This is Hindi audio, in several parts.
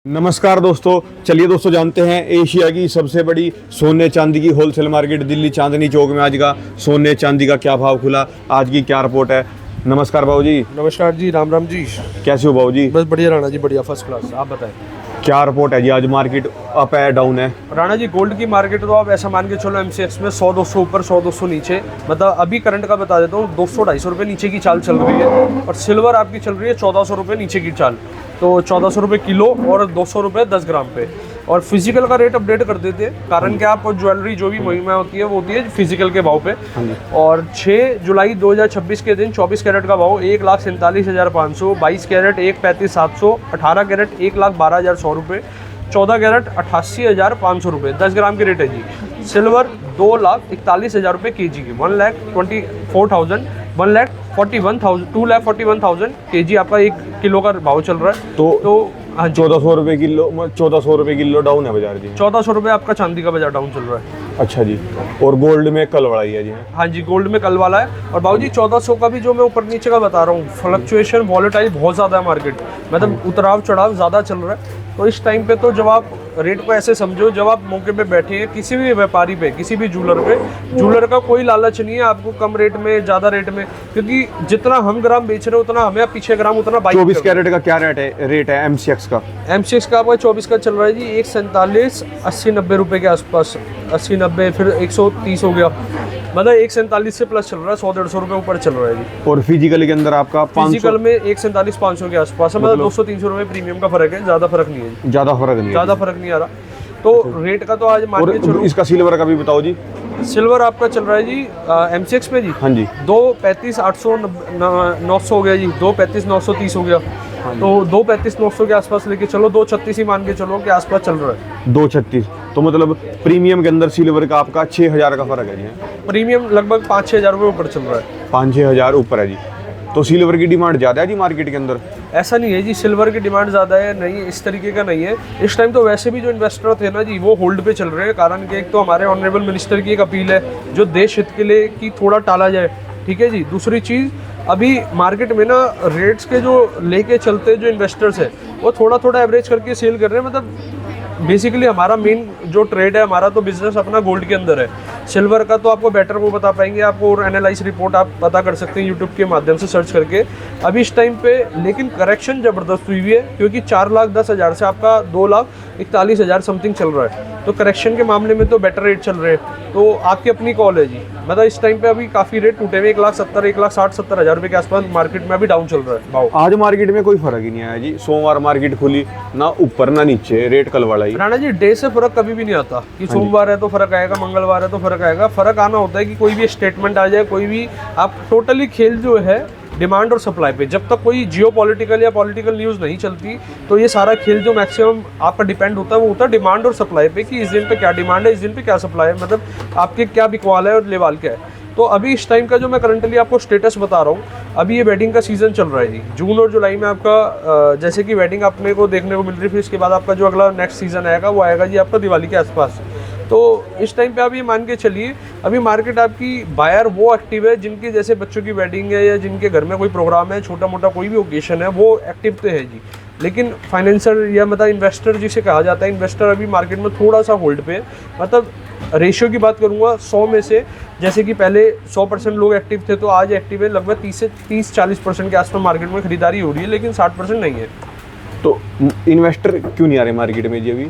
नमस्कार दोस्तों, चलिए दोस्तों जानते हैं एशिया की सबसे बड़ी सोने चांदी की होलसेल मार्केट दिल्ली चांदनी चौक में आज का सोने चांदी का क्या भाव खुला, आज की क्या रिपोर्ट है। नमस्कार बाबू जी। नमस्कार जी, राम राम जी। कैसे हो बाबू जी? बस बढ़िया राणा जी, बढ़िया फर्स्ट क्लास। आप बताएं क्या रिपोर्ट है जी? आज मार्केट अप है डाउन है? राणा जी, गोल्ड की मार्केट तो आप ऐसा मान के चलो एमसीएक्स में 100-200 ऊपर 100-200 नीचे, मतलब अभी करंट का बता देता हूँ 200-250 रुपये नीचे की चाल चल रही है। और सिल्वर आपकी चल रही है 1400 रुपये नीचे की चाल, तो 1400 रुपये किलो और 200 रुपये 10 ग्राम पे। और फिजिकल का रेट अपडेट कर देते हैं, कारण कि आप ज्वेलरी जो भी मुहिमा होती है वो होती है फिजिकल के भाव पे। और 6 जुलाई 2026 के दिन 24 कैरेट का भाव 1,47,500, 22 कैरेट 1,35,700, 18 कैरेट 1,12,100 रुपये, 14 कैरेट 88,500 रुपये 10 ग्राम की रेट है जी। सिल्वर 2,41,000 रुपये के जी की, 1,24,000, 2,41,000 के जी आपका 1 किलो का भाव चल रहा है। तो हाँ, 1400 रुपये किलो, 1400 रुपये किलो डाउन है बाजार जी। 1400 रुपये आपका चांदी का बाजार डाउन चल रहा है। अच्छा जी। और गोल्ड में कल वाला ही है जी? हाँ जी, गोल्ड में कल वाला है। और बाबूजी 1400 का भी जो मैं ऊपर नीचे का बता रहा हूँ, फ्लक्चुएशन वॉलेटाइल बहुत ज़्यादा है मार्केट, मतलब उतराव चढ़ाव ज़्यादा चल रहा है। तो इस टाइम पे तो जब आप रेट को ऐसे समझो, जब आप मौके पे बैठे हैं किसी भी व्यापारी पे, किसी भी ज्वेलर पे, ज्वेलर का कोई लालच नहीं है आपको कम रेट में ज़्यादा रेट में, क्योंकि जितना हम ग्राम बेच रहे हैं उतना हमें पीछे ग्राम उतना 24 कैरेट का क्या रेट है एमसीएक्स का? एमसीएक्स का आपका 24 का चल रहा है जी 147 80-90 रुपये के आसपास, 80-90 फिर 130 हो गया, मतलब 147 से प्लस चल रहा है, 100-150 रुपये ऊपर चल रहा है जी। और फिजिकल के अंदर आपका फिजिकल में 147-500 के आसपास है, मतलब 200-300 रुपये प्रीमियम का फर्क है, ज़्यादा फर्क नहीं है। ज़्यादा फर्क नहीं है? ज़्यादा फर्क नहीं आ रहा। तो रेट का तो आज मान के चलो। इसका सिल्वर का भी बताओ जी। सिल्वर आपका चल रहा है जी एमसीएक्स में जी, हाँ जी, 235,800 900 हो गया जी, 235,930 हो गया, तो 235,900 के आसपास लेके चलो, 236 ही मान के चलो के आसपास चल रहा है। 236, तो मतलब प्रीमियम के अंदर सिल्वर का आपका 6,000 का फर्क है जी? प्रीमियम लगभग 5-6 हज़ार रुपये ऊपर चल रहा है। 5-6 हज़ार ऊपर है जी। तो सिल्वर की डिमांड ज़्यादा है जी मार्केट के अंदर? ऐसा नहीं है जी, सिल्वर की डिमांड ज़्यादा है नहीं, इस तरीके का नहीं है। इस टाइम तो वैसे भी जो इन्वेस्टर थे ना जी, वो होल्ड पे चल रहे हैं, कारण कि एक तो हमारे ऑनरेबल मिनिस्टर की एक अपील है जो देश हित के लिए कि थोड़ा टाला जाए, ठीक है जी। दूसरी चीज़, अभी मार्केट में ना रेट्स के जो लेके चलते जो इन्वेस्टर्स हैं वो थोड़ा थोड़ा एवरेज करके सेल कर रहे हैं, मतलब बेसिकली हमारा मेन जो ट्रेड है, हमारा तो बिजनेस अपना गोल्ड के अंदर है। सिल्वर का तो आपको बेटर वो बता पाएंगे, आपको और एनालाइज रिपोर्ट आप पता कर सकते हैं यूट्यूब के माध्यम से सर्च करके अभी इस टाइम पे। लेकिन करेक्शन ज़बरदस्त हुई हुई है, क्योंकि 4,10,000 से आपका 2,41,000 समथिंग चल रहा है, तो करेक्शन के मामले में तो बेटर रेट चल रहे हैं। तो आपकी अपनी कॉल है जी, मतलब इस टाइम पे अभी काफ़ी रेट टूटे हुए, 1,70,000 1,60,70 हज़ार रुपये के आसपास मार्केट में अभी डाउन चल रहा है भाव। आज मार्केट में कोई फर्क ही नहीं आया जी। सोमवार मार्केट खुली ना ऊपर ना नीचे, रेट कल वाला ही। राणा जी, डे से फर्क कभी भी नहीं आता कि सोमवार है तो फर्क आएगा, मंगलवार है तो फर्क आएगा। फर्क आना होता है कि कोई भी स्टेटमेंट आ जाए, कोई भी आप टोटली खेल जो है डिमांड और सप्लाई पे, जब तक कोई जियोपॉलिटिकल या पॉलिटिकल न्यूज़ नहीं चलती तो ये सारा खेल जो मैक्सिमम आपका डिपेंड होता है वो होता है डिमांड और सप्लाई पे, कि इस दिन पे क्या डिमांड है, इस दिन पे क्या सप्लाई है, मतलब आपके क्या बिकवाल है और लेवाल क्या है। तो अभी इस टाइम का जो मैं करंटली आपको स्टेटस बता रहा हूँ, अभी ये वेडिंग का सीज़न चल रहा है जी। जून और जुलाई में आपका जैसे कि वेडिंग अपने को देखने को मिल रही है, फिर इसके बाद आपका जो अगला नेक्स्ट सीज़न आएगा वो आएगा जी आपका दिवाली के आसपास। तो इस टाइम पे आप ये मान के चलिए अभी मार्केट आपकी बायर वो एक्टिव है जिनकी जैसे बच्चों की वेडिंग है या जिनके घर में कोई प्रोग्राम है, छोटा मोटा कोई भी ओकेशन है, वो एक्टिव तो है जी। लेकिन फाइनेंसर या मतलब इन्वेस्टर जिसे कहा जाता है, इन्वेस्टर अभी मार्केट में थोड़ा सा होल्ड पे, मतलब रेशियो की बात करूँगा 100 में से, जैसे कि पहले 100% लोग एक्टिव थे तो आज एक्टिव है लगभग 30-40% के आसपास मार्केट में खरीदारी हो रही है, लेकिन 60% नहीं है। तो इन्वेस्टर क्यों नहीं आ रहे मार्केट में जी? अभी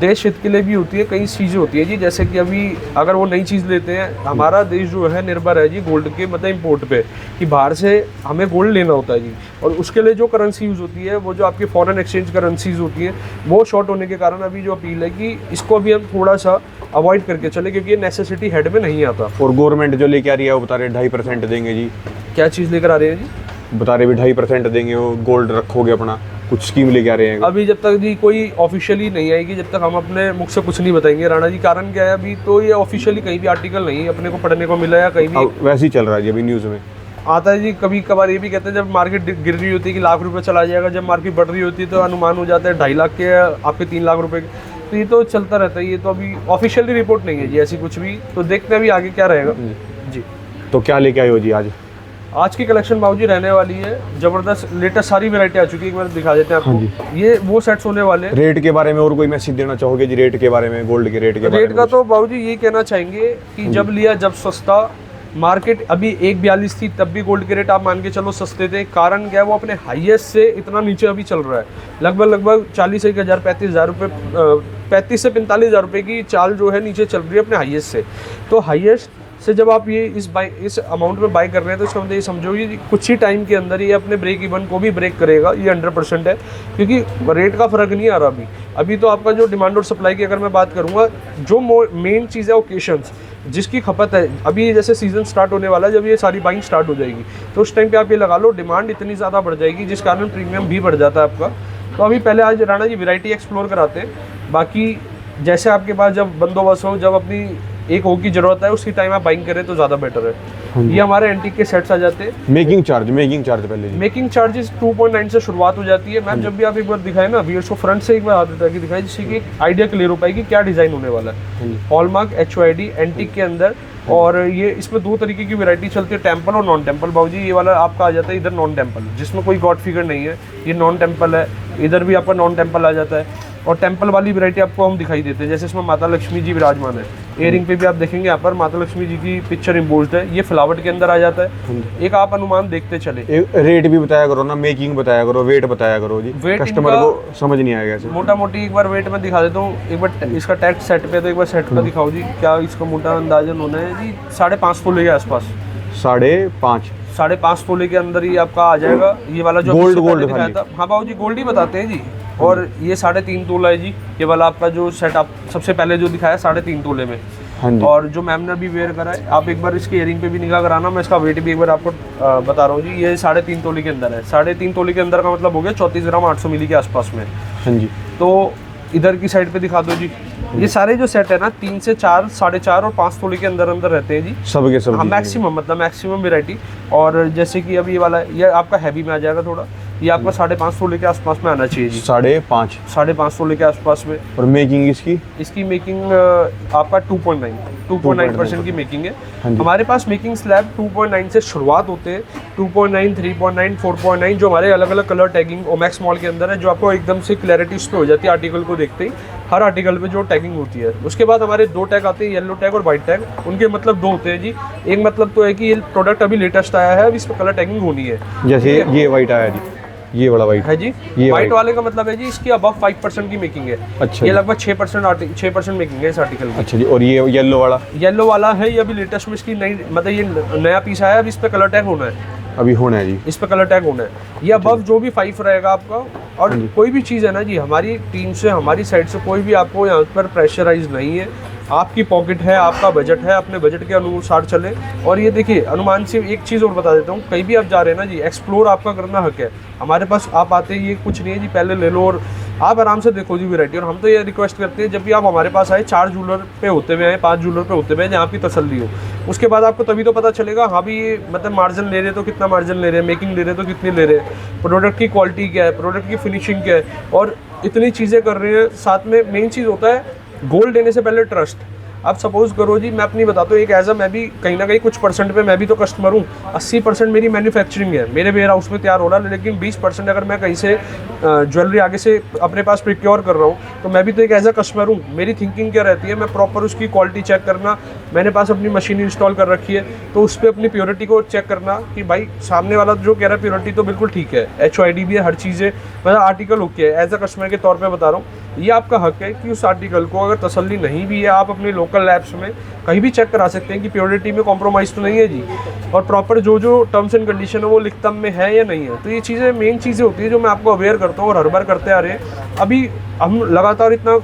देश हित के लिए भी होती है, कई चीज़ें होती है जी, जैसे कि अभी अगर वो नई चीज़ लेते हैं, हमारा देश जो है निर्भर है जी गोल्ड के मतलब इंपोर्ट पे, कि बाहर से हमें गोल्ड लेना होता है जी, और उसके लिए जो करेंसी यूज़ होती है वो जो आपकी फॉरेन एक्सचेंज करेंसीज होती है वो शॉर्ट होने के कारण अभी जो अपील है कि इसको अभी हम थोड़ा सा अवॉइड करके चले, क्योंकि ये नेसेसिटी हेड में नहीं आता। और गवर्नमेंट जो लेके आ रही है वो बता रहे 2.5% देंगे जी। क्या चीज़ लेकर आ रहे हैं जी? बता रहे भी 2.5% देंगे, वो गोल्ड रखोगे अपना, कुछ स्कीम लेके आ रहे हैं। अभी जब तक जी कोई ऑफिशियली नहीं आएगी, जब तक हम अपने मुख से कुछ नहीं बताएंगे राणा जी। कारण क्या है, अभी तो ये ऑफिशियली कहीं भी आर्टिकल नहीं अपने को पढ़ने को मिला, या कहीं भी वैसे ही चल रहा है जी अभी न्यूज़ में आता है जी। कभी कभार ये भी कहते हैं जब मार्केट गिर रही होती है कि लाख रुपए चला जाएगा, जब मार्केट बढ़ रही होती है तो अनुमान हो जाता है 2.5 लाख के, आपके 3 लाख रुपए। तो ये तो चलता रहता है, ये तो अभी ऑफिशियली रिपोर्ट नहीं है जी ऐसी कुछ भी, तो देखते हैं अभी आगे क्या रहेगा जी। तो क्या लेके आए हो जी आज? आज की कलेक्शन बाबूजी रहने वाली है जबरदस्त, लेटेस्ट सारी वैरायटी आ चुकी है, एक बार दिखा देते हैं हाँ आपको। ये वो सेट्स होने वाले हैं। रेट के बारे में और कोई मैसेज देना चाहोगे जी? रेट के बारे में, गोल्ड के रेट के बारे रेट में का तो बाबूजी ये कहना चाहेंगे कि जब लिया जब सस्ता, मार्केट अभी 142 थी तब भी गोल्ड के रेट आप मान के चलो सस्ते थे। कारण क्या है, वो अपने हाईएस्ट से इतना नीचे अभी चल रहा है, लगभग 40,000 35,000 रुपये, 35 से 45,000 रुपये की चाल जो है नीचे चल रही है अपने हाईएस्ट से। तो हाईएस्ट से जब आप ये इस अमाउंट में बाय कर रहे हैं तो इसका मतलब ये समझो कि कुछ ही टाइम के अंदर ये अपने ब्रेक इवन को भी ब्रेक करेगा, ये 100% है, क्योंकि रेट का फ़र्क नहीं आ रहा अभी तो आपका जो डिमांड और सप्लाई की अगर मैं बात करूँगा, जो मेन चीज़ है ओकेशंस जिसकी खपत है, अभी जैसे सीज़न स्टार्ट होने वाला है, जब ये सारी बाइंग स्टार्ट हो जाएगी तो उस टाइम पे आप ये लगा लो डिमांड इतनी ज़्यादा बढ़ जाएगी जिस कारण प्रीमियम भी बढ़ जाता है आपका। तो अभी पहले आज राणा जी वैरायटी एक्सप्लोर कराते हैं, बाकी जैसे आपके पास जब बंदोबस्त हो, जब अपनी एक हो की जरूरत है उसी टाइम आप बाइंग करें तो ज़्यादा बेटर है। ये हमारे एंटीक के सेट्स आ जाते हैं। मेकिंग चार्ज पहले जी। मेकिंग चार्जेस 2.9 से शुरुआत हो जाती है। मैम जब भी आप एक बार दिखाए ना व्यूअर्स को, फ्रंट से एक बार हाथ उठा के दिखाए जिससे कि एक आइडिया क्लियर हो पाएगी क्या डिज़ाइन होने वाला है। हॉलमार्क HYD एंटीक के अंदर, और ये इसमें दो तरीके की वैरायटी चलती है, टेम्पल और नॉन टेम्पल। बाबूजी ये वाला आपका आ जाता है इधर नॉन टेम्पल, जिसमें कोई गॉड फिगर नहीं है, ये नॉन टेम्पल है। इधर भी आपका नॉन टेम्पल आ जाता है, और टेम्पल वाली वैरायटी आपको हम दिखाई देते हैं, जैसे इसमें माता लक्ष्मी जी विराजमान है। इयरिंग पे भी आप देखेंगे यहाँ पर माता लक्ष्मी जी की पिक्चर इम्पोज्ड है, ये फ्लावर्ट के अंदर आ जाता है। एक आप अनुमान देखते चले, रेट भी बताया करो ना, मेकिंग बताया करो, वेट बताया करो जी, कस्टमर को समझ नहीं आएगा ऐसे। मोटा मोटी एक बार वेट में दिखा देता हूँ, एक बार इसका टैग सेट पे, तो एक बार सेट का दिखाओ जी, क्या इसका मोटा अंदाजन होना है जी 5.5 तोले के आसपास। 5.5 तोले के अंदर ही आपका आ जाएगा ये वाला जो गोल्ड दिखाया था। हाँ बाबूजी गोल्ड ही बताते हैं जी। और ये 3.5 तोला है जी, ये वाला आपका जो सेट आप सबसे पहले जो दिखाया 3.5 तोले में। हाँ जी। और जो मैम ने अभी वेयर करा है, आप एक बार इसकी इयरिंग पे भी निगाह कराना, मैं इसका वेट भी एक बार आपको बता रहा हूँ जी। ये 3.5 तोले के अंदर है। 3.5 तोले के अंदर का मतलब हो गया 34 ग्राम 800 मिली के आसपास में। हाँ जी। तो इधर की साइड पे दिखा दो जी, ये सारे जो सेट है ना 3 से 4, 4.5 और 5 तोले के अंदर रहते हैं जी, सब के सब। हाँ मैक्सिमम, मतलब मैक्सिमम वैरायटी। और जैसे कि अभी ये वाला ये आपका हैवी में आ जाएगा थोड़ा, ये आपका 5.5 तोले के आसपास में आना चाहिए जी। 5.5 तोले के आसपास में। और मेकिंग इसकी मेकिंग आपका 2.9% की मेकिंग है। हमारे पास मेकिंग स्लैब 2.9 से शुरुआत होते हैं, 2.9, 3.9, 4.9, जो हमारे अलग अलग कलर टैगिंग ओमैक्स मॉल के अंदर है, जो आपको एकदम से क्लैरिटी उस पर हो जाती है आर्टिकल को देखते ही, हर आर्टिकल पे जो टैगिंग होती है। उसके बाद हमारे 2 टैग आते हैं, येलो टैग और वाइट टैग। उनके मतलब 2 होते हैं जी। एक मतलब तो है कि ये प्रोडक्ट अभी लेटेस्ट आया है, अब इस पर कलर टैगिंग होनी है, जैसे ये वाइट आया जी, ये वाला वाइट है जी। ये वाइट वाले का मतलब है जी इसकी अबव 5% की मेकिंग है। अच्छा, ये लगभग 6% मेकिंग है इस आर्टिकल की। अच्छा जी। और ये येलो वाला है, ये अभी लेटेस्ट में इसकी नई, मतलब ये नया पीस आया है, अब इस पे कलर टैग होना है, अभी होना है जी, इस पे कलर टैग होना है। ये अबव जो भी 5 रहेगा आपका। और कोई भी चीज़ है ना जी, हमारी टीम से, हमारी साइड से कोई भी आपको यहाँ पर प्रेशराइज नहीं है। आपकी पॉकेट है, आपका बजट है, अपने बजट के अनुसार चले। और ये देखिए अनुमान से एक चीज़ और बता देता हूँ, कहीं भी आप जा रहे हैं ना जी, एक्सप्लोर आपका करना हक है। हमारे पास आप आते ही ये कुछ नहीं है जी, पहले ले लो और आप आराम से देखो जी वैरायटी। और हम तो ये रिक्वेस्ट करते हैं जब भी आप हमारे पास आए 4 ज्वेलर पे होते हुए आए, 5 ज्वेलर पे होते हुए, जहाँ आपकी तसल्ली हो। उसके बाद आपको तभी तो पता चलेगा हाँ भी ये मतलब मार्जिन ले रहे तो कितना मार्जिन ले रहे हैं, मेकिंग ले रहे तो कितनी ले रहे हैं, प्रोडक्ट की क्वालिटी क्या है, प्रोडक्ट की फिनिशिंग क्या है, और इतनी चीज़ें कर रहे हैं। साथ में मेन चीज़ होता है गोल्ड लेने से पहले ट्रस्ट। अब सपोज करो जी, मैं अपनी बताता हूँ, एक एज अ मैं भी कहीं ना कहीं कुछ परसेंट पे मैं भी तो कस्टमर हूँ। 80% मेरी मैन्युफैक्चरिंग है, मेरे वेयर हाउस में तैयार हो रहा है, लेकिन 20% अगर मैं कहीं से ज्वेलरी आगे से अपने पास प्रिक्योर कर रहा हूँ, तो मैं भी तो एक एज अ कस्टमर हूँ। मेरी थिंकिंग क्या रहती है, मैं प्रॉपर उसकी क्वालिटी चेक करना, मैंने पास अपनी मशीन इंस्टॉल कर रखी है, तो उस पर अपनी प्योरिटी को चेक करना कि भाई सामने वाला जो कह रहा है प्योरिटी तो बिल्कुल ठीक है, HYD भी है, हर चीज़ है, मतलब आर्टिकल ओके है। एज अ कस्टमर के तौर पर बता रहा हूँ, ये आपका हक है कि उस आर्टिकल को अगर तसल्ली नहीं भी है, आप अपने लोकल लैब्स में कहीं भी चेक करा सकते हैं कि प्योरिटी में कॉम्प्रोमाइज़ तो नहीं है जी, और प्रॉपर जो टर्म्स एंड कंडीशन है वो लिखतम में है या नहीं है। तो ये चीज़ें मेन चीज़ें होती है जो मैं आपको अवेयर करता हूँ और हर बार करते आ रहे हैं। अभी हम लगातार इतना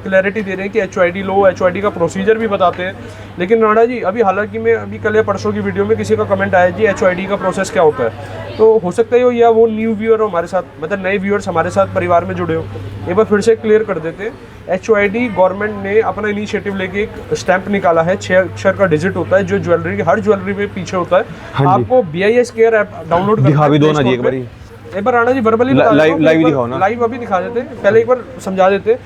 क्लैरिटी दे रहे हैं कि HYD लो, HYD का प्रोसीजर भी बताते हैं। लेकिन राणा जी अभी हालांकि मैं अभी कल या परसों की वीडियो में किसी का कमेंट आया जी HYD का प्रोसेस क्या होता है, तो हो सकता है या वो न्यू व्यूअर हो हमारे साथ, मतलब नए व्यूअर्स हमारे साथ परिवार में जुड़े हो। एक बार फिर से क्लियर कर देते हैं, HYD गवर्नमेंट ने अपना इनिशिएटिव लेके एक स्टैंप निकाला है, 6 अक्षर का डिजिट होता है, जो ज्वेलरी हर ज्वेलरी में पीछे होता है। आपको BIS केयर ऐप डाउनलोड दिखा भी दो ना जी एक बार। एक बार राणा जी वर्बली लाइव दिखाओ ना। लाइव अभी दिखा देते, पहले एक बार समझा देते।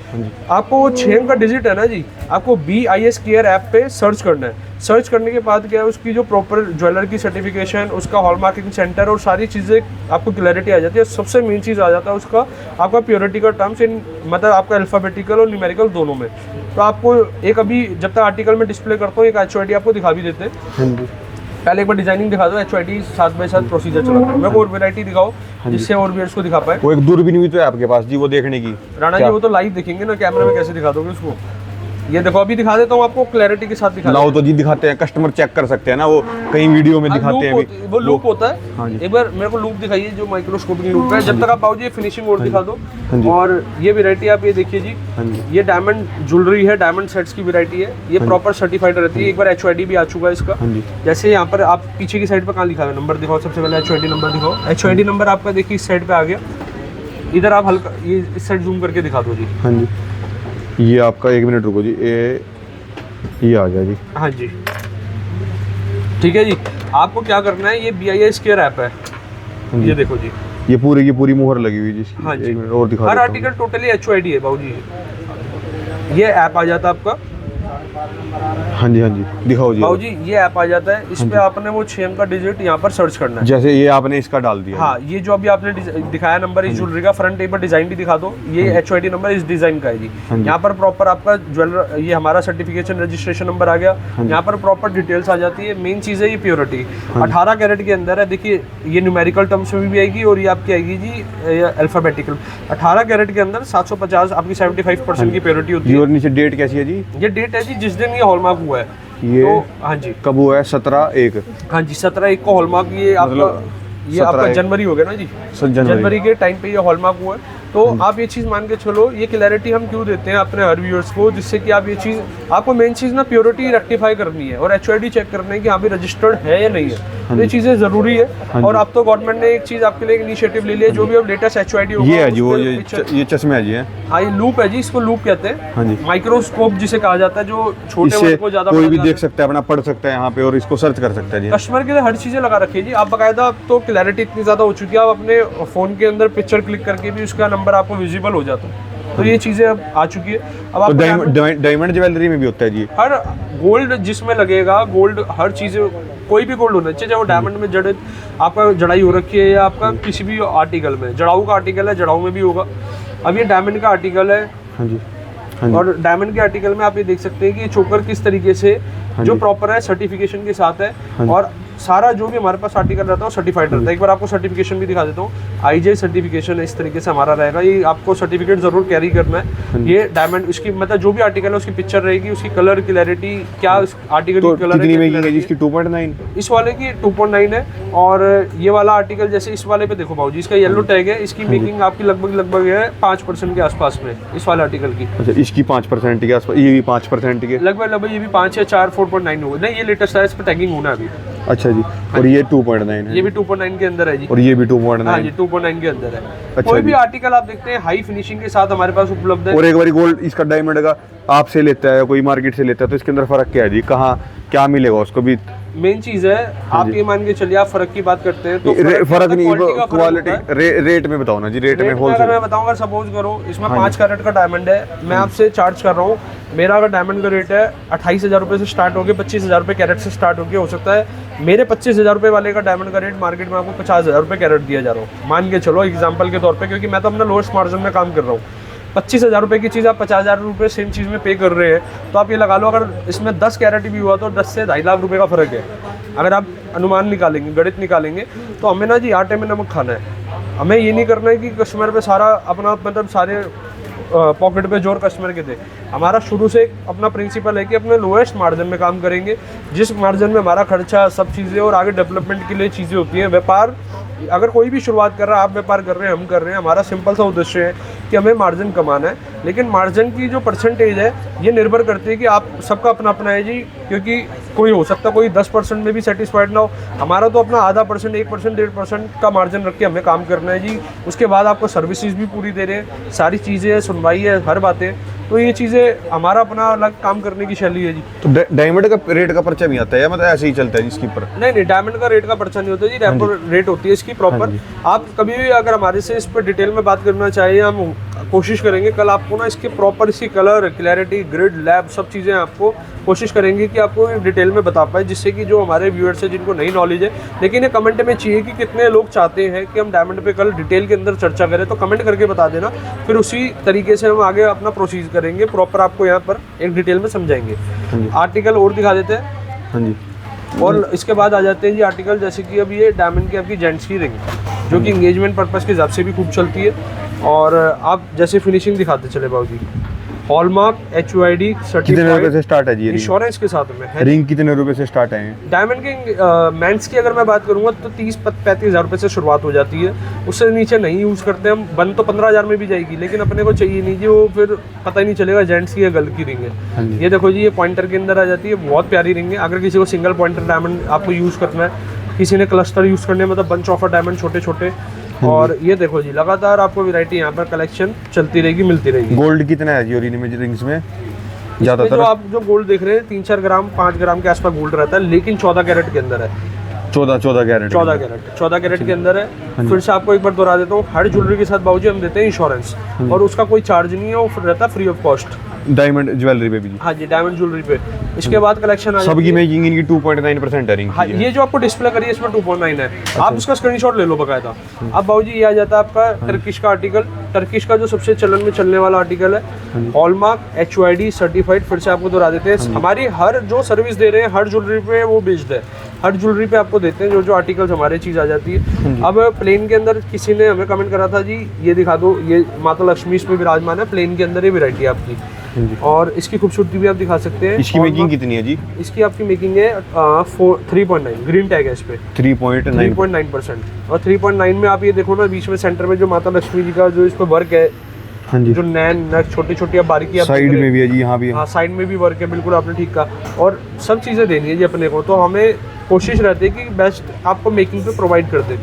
आपको वो 6 का डिजिट है ना जी, आपको BIS केयर ऐप पे सर्च करना है। सर्च करने के बाद क्या है, उसकी जो प्रॉपर ज्वेलर की सर्टिफिकेशन, उसका हॉलमार्किंग सेंटर और सारी चीज़ें आपको क्लैरिटी आ जाती है। सबसे मेन चीज़ आ जाता है उसका आपका प्योरिटी का टर्म्स इन, मतलब आपका अल्फ़ाबेटिकल और न्यूमेरिकल दोनों में। तो आपको एक अभी जब तक आर्टिकल में डिस्प्ले करता हूँ, एक HOD आपको दिखा भी देते हैं। पहले एक बार डिजाइनिंग दिखा दो, HOD 7/7 प्रोसीजर चलाता है। मैं को और वैरायटी दिखाओ जिससे और व्यूअर्स को दिखा पाए। वो एक दूरबीन भी तो है आपके पास जी, वो देखने की। राणा जी वो तो लाइव दिखेंगे ना, कैमरे में कैसे दिखा दोगे उसको? ये देखो अभी दिखा देता हूँ आपको, क्लैरिटी के साथ दिखा लाओ तो जी दिखाते हैं, कस्टमर चेक कर सकते हैं ना, वो कई वीडियो में दिखाते हैं अभी। वो लूप होता है। हाँ जी। एक बार मेरे को लूप दिखाइए जो माइक्रोस्कोपिक लूप है। जब तक आप पाओ जी फिनिशिंग और दिखा दो। हाँ जी। और ये वैरायटी आप ये देखिए जी, हाँ जी। ये डायमंड ज्वेलरी है, डायमंड सेट्स की वैरायटी है। ये प्रॉपर सर्टिफाइड रहती है। एक बार HOD भी आ चुका है इसका। हाँ जी। जैसे यहाँ पर आप पीछे की साइड पर कहाँ लिखा है, नंबर दिखाओ सबसे पहले। HOD नंबर दिखाओ। HOD नंबर आपका देखिए इस साइड पे आ गया। इधर आप हल्का ये इस साइड जूम करके दिखा दो जी। हाँ जी, ये आपका 1 मिनट रुको जी, ये आ गया जी। हाँ जी, ठीक है जी। आपको क्या करना है, ये BIS केयर ऐप है, ये देखो जी, ये पूरी की पूरी मुहर लगी हुई जिसकी। हाँ जी। 1 मिनट और दिखा हर देता हूँ। आर्टिकल टोटली HOD है बाबू जी। ये ऐप आ जाता है आपका हाँ जी, हाँ जी, दिखाओ जी। बाबू जी, ये ऐप आ जाता है। इस पे आपने वो 6 अंक का डिजिट यहाँ पर सर्च करना है। जैसे ये आपने इसका डाल दिया। हाँ, ये जो अभी आपने दिखाया नंबर इस ज्वेलरी का, फ्रंट एक बार डिजाइन भी दिखा दो। ये HOD नंबर इस डिजाइन का है जी। यहाँ पर प्रॉपर आपका ज्वेलर, ये हमारा सर्टिफिकेशन रजिस्ट्रेशन नंबर आ गया। यहाँ पर प्रॉपर डिटेल्स आ जाती है। मेन चीज़ है ये प्योरिटी। 18 कैरेट के अंदर है। देखिए ये न्यूमेरिकल टर्म्स में भी आएगी और ये आपकी आएगी जी अल्फाबेटिकल। 18 कैरेट के अंदर 750 आपकी 75% की प्योरिटी होती है। और नीचे डेट कैसी है जी? ये डेट है जी जिस दिन ये हॉलमार्क हुआ है। ये तो हाँ जी, कब हुआ है? 17/1। हाँ जी, 17/1 को हॉलमार्क। ये आपका मतलब ये आपका 17/1 जनवरी हो गया ना जी, जनवरी के टाइम पे ये हॉलमार्क हुआ है। तो आप ये चीज़ मान के चलो, ये क्लैरिटी हम क्यों देते हैं अपने हर व्यूअर्स को, जिससे कि आप ये चीज़, आपको मेन चीज़ ना प्योरिटी रेक्टिफाई करनी है और HOD चेक करना है कि हाँ भी रजिस्टर्ड है या नहीं है। तो ये चीज़ें ज़रूरी है। और अब तो गवर्नमेंट ने एक चीज़ आपके लिए इनिशिएटिव ले लिया, जो भी अब लेटेस्ट HOD होगा ये है जी, वो उसके ये चश्मे है जी। है हाँ, ये लूप है जी, इसको लूप कहते हैं। हाँ जी। माइक्रोस्कोप जिसे कहा जाता है, जो छोटे इससे वर्ड को ज़्यादा कोई भी देख सकता है, अपना पढ़ सकता है यहाँ पे और इसको सर्च कर सकता है जी। कस्टमर के लिए हर चीज़ें लगा रखी है जी। आप बाकायदा, अब तो क्लैरिटी इतनी ज़्यादा हो चुकी है, आप अपने फ़ोन के अंदर पिक्चर क्लिक करके भी उसका नंबर आपको विजिबल हो जाता है। तो ये चीज़ें अब आ चुकी है। अब आप डायमंड ज्वेलरी में भी होता है जी। हर गोल्ड जिसमें लगेगा, गोल्ड हर चीज़, कोई भी गोल्ड होना चाहिए, चाहे वो डायमंड में जड़े आपका जड़ाई हो रखी है या आपका किसी भी आर्टिकल में, जड़ाऊ का आर्टिकल है, जड़ाऊ में भी होगा। अब ये डायमंड का आर्टिकल है। हाँ जी, हाँ जी। और डायमंड के आर्टिकल में आप ये देख सकते हैं कि चोकर किस तरीके से जो प्रॉपर है सर्टिफिकेशन के साथ है। और सारा जो भी हमारे पास आर्टिकल रहता है वो सर्टिफाइड रहता है। एक बार आपको सर्टिफिकेशन भी दिखा देता हूँ। IJ सर्टिफिकेशन इस तरीके से हमारा रहेगा। ये आपको सर्टिफिकेट जरूर कैरी करना है। ये डायमंड, उसकी मतलब जो भी आर्टिकल है उसकी पिक्चर रहेगी, उसकी कलर क्लैरिटी, क्या उस आर्टिकल तो की कलर कितनी में की है इसकी? 2.9। इस वाले की 2.9 है। और ये वाला आर्टिकल जैसे इस वाले पे देखो भाऊ जी, इसका येलो टैग है, इसकी मेकिंग आपकी लगभग है 5% के आसपास में इस वाले आर्टिकल की। अच्छा, इसकी 5% के आसपास, ये भी 5% के लगभग ये भी 5 या 4 4.9 होगा। नहीं, ये लेटेस्ट है, इस पर टैगिंग होना है अभी। अच्छा जी। और ये 2.9 है। ये भी 2.9 के अंदर है जी। और ये भी 2.9। हाँ जी, 2.9 के अंदर है। अच्छा कोई जी। भी आर्टिकल आप देखते हैं हाई फिनिशिंग के साथ हमारे पास उपलब्ध है। और एक बारी गोल्ड इसका डायमंड का आपसे लेता है, कोई मार्केट से लेता है, तो इसके अंदर फर्क क्या है जी? कहाँ क्या मिलेगा उसको भी? मेन चीज है, आप ये मान के चलिए, आप फर्क की बात करते हैं तो फर्क नहीं, quality का फर्क क्वालिटी होता है। रेट में बताओ ना जी। रेट में अगर होलसेल मैं बताऊंगा, सपोज करो इसमें 5 कैरेट का डायमंड है, मैं आपसे चार्ज कर रहा हूँ, मेरा अगर डायमंड का रेट है 28,000 रुपये से स्टार्ट होकर 25,000 रुपये कैरेट से स्टार्ट होकर, हो सकता है मेरे 25,000 रुपये वाले का डायमंड का रेट मार्केट में आपको 50,000 रुपये कैरेट दिया जा रहा हूँ, मान के चलो एग्जाम्पल के तौर पर, क्योंकि मैं तो अपना लोएस्ट मार्जिन में काम कर रहा हूँ। 25,000 रुपये की चीज़ आप 50,000 रुपये सेम चीज़ में पे कर रहे हैं, तो आप ये लगा लो अगर इसमें 10 कैरेट भी हुआ तो 10 से 2.5 लाख रुपये का फ़र्क है। अगर आप अनुमान निकालेंगे, गणित निकालेंगे, तो हमें ना जी आटे में नमक खाना है। हमें ये नहीं करना है कि कस्टमर पे सारा अपना, मतलब सारे पॉकेट पे जोर कस्टमर के थे। हमारा शुरू से अपना प्रिंसिपल है कि अपने लोएस्ट मार्जिन में काम करेंगे, जिस मार्जिन में हमारा खर्चा, सब चीज़ें और आगे डेवलपमेंट के लिए चीज़ें होती हैं। व्यापार अगर कोई भी शुरुआत कर रहा है, आप व्यापार कर रहे हैं, हम कर रहे हैं, हमारा सिंपल सा उद्देश्य है कि हमें मार्जिन कमाना है। लेकिन मार्जिन की जो परसेंटेज है ये निर्भर करती है कि आप सबका अपना अपना है जी, क्योंकि कोई हो सकता है कोई 10% में भी सेटिस्फाइड ना हो। हमारा तो अपना आधा परसेंट, 1%, 1.5% का मार्जिन रख के हमें काम करना है जी। उसके बाद आपको सर्विसेज भी पूरी दे रहे हैं, सारी चीज़ें, सुनवाई है, हर बातें। तो ये चीज़ें हमारा अपना अलग काम करने की शैली है जी। तो डायमंड का रेट का पर्चा भी आता है या मतलब ऐसे ही चलता है इसके ऊपर? नहीं डायमंड का रेट का पर्चा नहीं होता जी, रेपो रेट होती है इसकी प्रॉपर। आप कभी भी अगर हमारे से इस पर डिटेल में बात करना चाहिए, हम कोशिश करेंगे कल आपको ना इसके प्रॉपर इसकी कलर, क्लैरिटी, ग्रिड, लैब सब चीज़ें आपको कोशिश करेंगे कि आपको डिटेल में बता पाए, जिससे कि जो हमारे व्यूअर्स हैं जिनको नहीं नॉलेज है, लेकिन ये कमेंट में चाहिए कि कितने लोग चाहते हैं कि हम डायमंड पे कल डिटेल के अंदर चर्चा करें, तो कमेंट करके बता देना, फिर उसी तरीके से हम आगे अपना प्रोसीज करेंगे, प्रॉपर आपको यहाँ पर एक डिटेल में समझाएंगे। आर्टिकल और दिखा देते हैं। हाँ जी। और इसके बाद आ जाते हैं जी आर्टिकल, जैसे कि अब ये डायमंड की आपकी जेंट्स की रिंग, जो कि इंगेजमेंट पर्पस के हिसाब से भी खूब चलती है। और आप जैसे फिनिशिंग दिखाते चले बाबूजी, हॉलमार्क HUID कितने रुपए से स्टार्ट है जी? इंश्योरेंस के साथ में है। रिंग कितने रुपए से स्टार्ट है? डायमंड के मेंस की अगर मैं बात करूंगा तो 30-35 हज़ार रुपये से शुरुआत हो जाती है, उससे नीचे नहीं यूज़ करते हम। बन तो 15,000 में भी जाएगी, लेकिन अपने को चाहिए नहीं जी, वो फिर पता ही नहीं चलेगा जेंट्स की या गर्ल की रिंग है। ये देखो जी, ये पॉइंटर के अंदर आ जाती है, बहुत प्यारी रिंग है। अगर किसी को सिंगल पॉइंटर डायमंड आपको यूज़ करना है, किसी ने क्लस्टर यूज़ करने मतलब बंच ऑफ डायमंड छोटे छोटे, और ये देखो जी लगातार आपको वैरायटी यहाँ पर कलेक्शन चलती रहेगी, मिलती रहेगी। गोल्ड कितना है जी और इनमें रिंग्स में? ज़्यादातर जो आप जो गोल्ड देख रहे हैं 3-4 ग्राम 5 ग्राम के आसपास गोल्ड रहता है, लेकिन 14 कैरेट के अंदर है। 14 कैरेट 14 कैरेट के अंदर है। फिर से आपको एक बार दोहरा देता हूँ, हर ज्वेलरी के साथ बाबूजी हम देते हैं इंश्योरेंस, और उसका कोई चार्ज नहीं है, वो रहता है free of cost. Diamond jewellery पे भी? हाँ जी, डायमंड ज्वेलरी पे। इसके बाद कलेक्शन आ जाती है सबकी मेकिंग इनकी 2.9% है रिंग। हाँ, ये जो आपको डिस्प्ले करी है इसमें 2.9 है। आप उसका स्क्रीनशॉट ले लो बकायदा। अब बाबूजी ये आ जाता है आपका टर्किश का आर्टिकल। टर्किश का जो सबसे चलन में चलने वाला आर्टिकल है, हॉलमार्क HUID सर्टिफाइड। फिर से आपको दोहरा देते हैं, हमारी हर जो सर्विस दे रहे हैं हर ज्वेलरी पे वो बेस्ड है, हर ज्वेलरी पे आपको देते हैं जो आर्टिकल्स हमारे चीज़ आ जाती है। अब प्लेन के अंदर किसी ने हमें कमेंट करा था जी ये दिखा दो, ये माता लक्ष्मी इसमें विराजमान है, प्लेन के अंदर ये वैरायटी है आपकी, और इसकी खूबसूरती भी आप दिखा सकते हैं। इसकी मेकिंग कितनी है जी? इसकी आपकी मेकिंग है 3.9, ग्रीन टैग है इस पे 3.9%। और 3.9 में आप ये देखो ना, बीच में सेंटर में जो माता लक्ष्मी जी का जो इस पे वर्क है, हाँ जी, जो नैन छोटी छोटी बारीकी साइड में भी है जी, यहाँ भी। हाँ, साइड में भी वर्क है, बिल्कुल आपने ठीक कहा। और सब चीज़ें देनी है जी अपने को, तो हमें कोशिश रहती है कि बेस्ट आपको मेकिंग पे प्रोवाइड कर दे।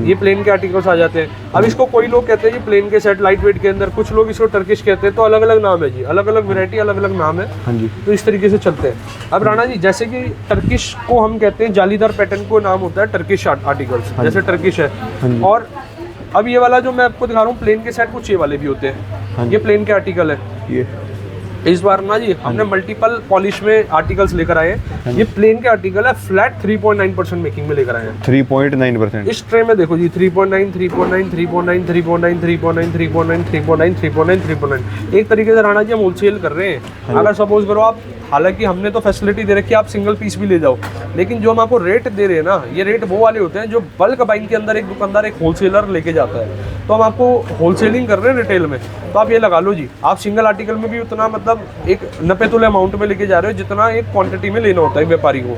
ये प्लेन के आर्टिकल्स आ जाते हैं। अब इसको कोई लोग कहते हैं जी प्लेन के सेट लाइट वेट के अंदर, कुछ लोग इसको टर्किश कहते हैं, तो अलग अलग नाम है जी, अलग अलग वैरायटी, अलग अलग नाम है। हाँ जी, तो इस तरीके से चलते हैं। अब राणा जी, जैसे कि टर्किश को हम कहते हैं, जालीदार पैटर्न को नाम होता है टर्किश आर्टिकल्स, जैसे टर्किश है। और अब ये वाला जो मैं आपको दिखा रहा हूँ प्लेन के सेट, कुछ ये वाले भी होते हैं, ये प्लेन के आर्टिकल है। ये इस बार ना जी हमने मल्टीपल पॉलिश में आर्टिकल्स लेकर आए हैं। ये प्लेन के आर्टिकल है, फ्लैट 3.9% मेकिंग में लेकर आए हैं। 3.9%। इस ट्रे में देखो जी 3.9, 3.9, 3.9, 3.9, 3.9, 3.9, 3.9, 3.9, 3.9। एक तरीके से राणा जी हम होलसेल कर रहे हैं। अगर सपोज करो आप, हालांकि हमने तो फैसिलिटी दे रखी है आप सिंगल पीस भी ले जाओ, लेकिन जो हम आपको रेट दे रहे हैं ना, ये रेट वो वाले होते हैं जो बल्क बाइंग के अंदर एक दुकानदार, एक होलसेलर लेके जाता है। तो हम आपको होलसेलिंग कर रहे हैं रिटेल में, तो आप ये लगा लो जी, आप सिंगल आर्टिकल में भी उतना मतलब एक 90 तोले अमाउंट में लेके जा रहे हो जितना एक क्वांटिटी में लेना होता है व्यापारी को।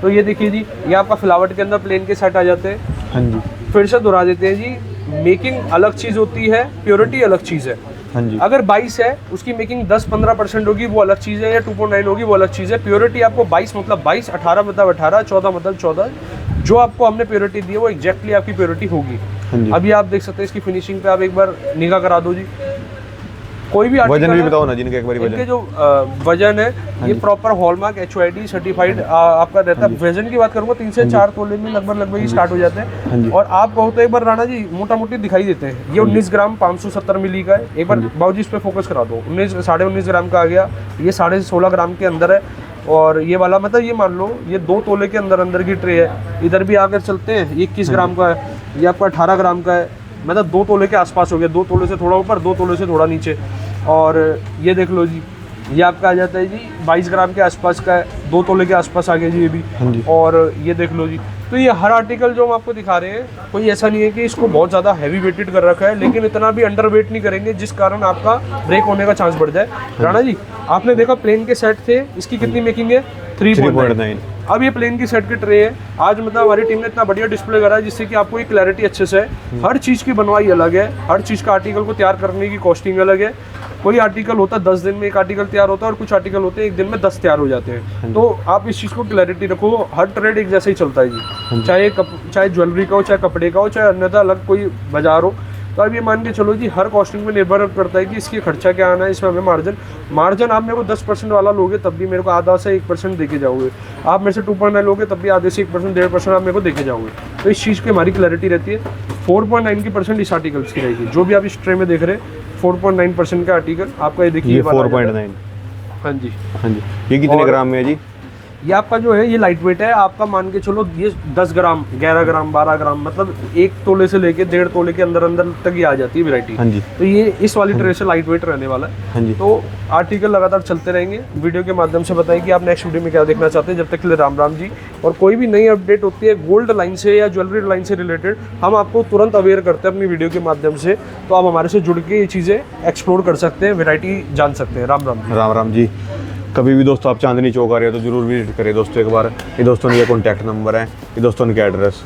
तो ये देखिए जी, ये आपका फ्लावर्ट के अंदर प्लेन के सेट आ जाते हैं। हाँ जी, फिर से दोहरा देते हैं जी, मेकिंग अलग चीज़ होती है, प्योरिटी अलग चीज़ है। हाँ जी, अगर 22 है उसकी मेकिंग 10-15% होगी, वो अलग चीज़ है, या 2.9 होगी वो अलग चीज़ है। प्योरिटी आपको 22 मतलब 22, 18 मतलब 18, 14 मतलब 14, जो आपको हमने प्योरिटी दी है वो एग्जैक्टली आपकी प्योरिटी होगी। हाँ जी। अभी आप देख सकते हैं इसकी फिनिशिंग पे, आप एक बार निगाह करा दो जी। कोई भी वजन भी बताओ ना जिनका एक बार इनके जो वजन है, ये प्रॉपर हॉलमार्क HUID सर्टिफाइड आपका रहता है। वजन की बात करूंगा 3 से 4 तोले में लगभग ही स्टार्ट हो जाते हैं। और आप कहो तो एक बार राणा जी मोटा मोटी दिखाई देते हैं। ये 19 ग्राम 570 मिली का है। एक बार बाबूजी इस पे फोकस करा दो, 19 ग्राम का आ गया। ये 16.5 ग्राम के अंदर है। और ये वाला मतलब ये मान लो ये 2 तोले के अंदर की ट्रे है। इधर भी आकर चलते हैं, 21 ग्राम का है। ये आपका 18 ग्राम का है, मतलब 2 तोले के आसपास हो गया, 2 तोले से थोड़ा ऊपर, 2 तोले से थोड़ा नीचे। और ये देख लो जी, ये आपका आ जाता है जी 22 ग्राम के आसपास का है, 2 तोले के आसपास आ गया जी ये भी। और ये देख लो जी, तो ये हर आर्टिकल जो हम आपको दिखा रहे हैं, कोई ऐसा नहीं है कि इसको बहुत ज़्यादा हैवी वेटेड कर रखा है, लेकिन इतना भी अंडर वेट नहीं करेंगे जिस कारण आपका ब्रेक होने का चांस बढ़ जाए। राणा जी, आपने देखा प्लेन के सेट थे, इसकी कितनी मेकिंग है? 3.9। अब ये प्लेन की सेट की ट्रे है। आज मतलब हमारी टीम ने इतना बढ़िया डिस्प्ले करा है जिससे कि आपको ये क्लैरिटी अच्छे से है। हर चीज़ की बनवाई अलग है, हर चीज़ का आर्टिकल को तैयार करने की कॉस्टिंग अलग है। कोई आर्टिकल होता है 10 दिन में एक आर्टिकल तैयार होता है, और कुछ आर्टिकल होते हैं 1 दिन में 10 तैयार हो जाते हैं। तो आप इस चीज़ को क्लैरिटी रखो, हर ट्रेड एक जैसे ही चलता है जी, चाहे ज्वेलरी का हो, चाहे कपड़े का हो, चाहे अन्यथा अलग कोई बाजार हो, तो अब ये मान के चलो जी हर कॉस्टिंग में निर्भर करता है कि इसकी खर्चा क्या आना है, इसमें हमें मार्जिन आप मेरे को 10% वाला लोगे तब भी मेरे को आधा से 1% देके जाओगे, आप मेरे से 2.9 लोगे तब भी आधे से 1%, 1.5% आप मेरे को देके जाओगे। तो इस चीज़ की हमारी क्लैरिटी रहती है। 4.9% इस आर्टिकल्स की रहेगी, जो भी आप इस ट्रे में देख रहे हैं 4.9% का आर्टिकल आपका, ये देखिए ये 4.9। हाँ जी हाँ जी, ये कितने और- ग्राम में है जी? ये आपका जो है ये लाइट वेट है, आपका मान के चलो ये 10 ग्राम, 11 ग्राम, 12 ग्राम, मतलब 1 तोले से लेके 1.5 तोले के अंदर अंदर तक ये आ जाती है वैरायटी। हाँ जी। तो ये इस वाली ट्रे से लाइट वेट रहने वाला है। हाँ जी। तो आर्टिकल लगातार चलते रहेंगे, वीडियो के माध्यम से बताएं कि आप नेक्स्ट वीडियो में क्या देखना चाहते हैं। जब तक के लिए राम राम जी। और कोई भी नई अपडेट होती है गोल्ड लाइन से या ज्वेलरी लाइन से रिलेटेड, हम आपको तुरंत अवेयर करते हैं अपनी वीडियो के माध्यम से। तो आप हमारे से जुड़ के ये चीज़ें एक्सप्लोर कर सकते हैं, वैरायटी जान सकते हैं। राम राम जी। राम राम जी। कभी भी दोस्तों आप चांदनी चौक आ रहे हो तो जरूर विजिट करें दोस्तों एक बार। ये दोस्तों ने ये कॉन्टैक्ट नंबर है, ये दोस्तों ने एड्रेस।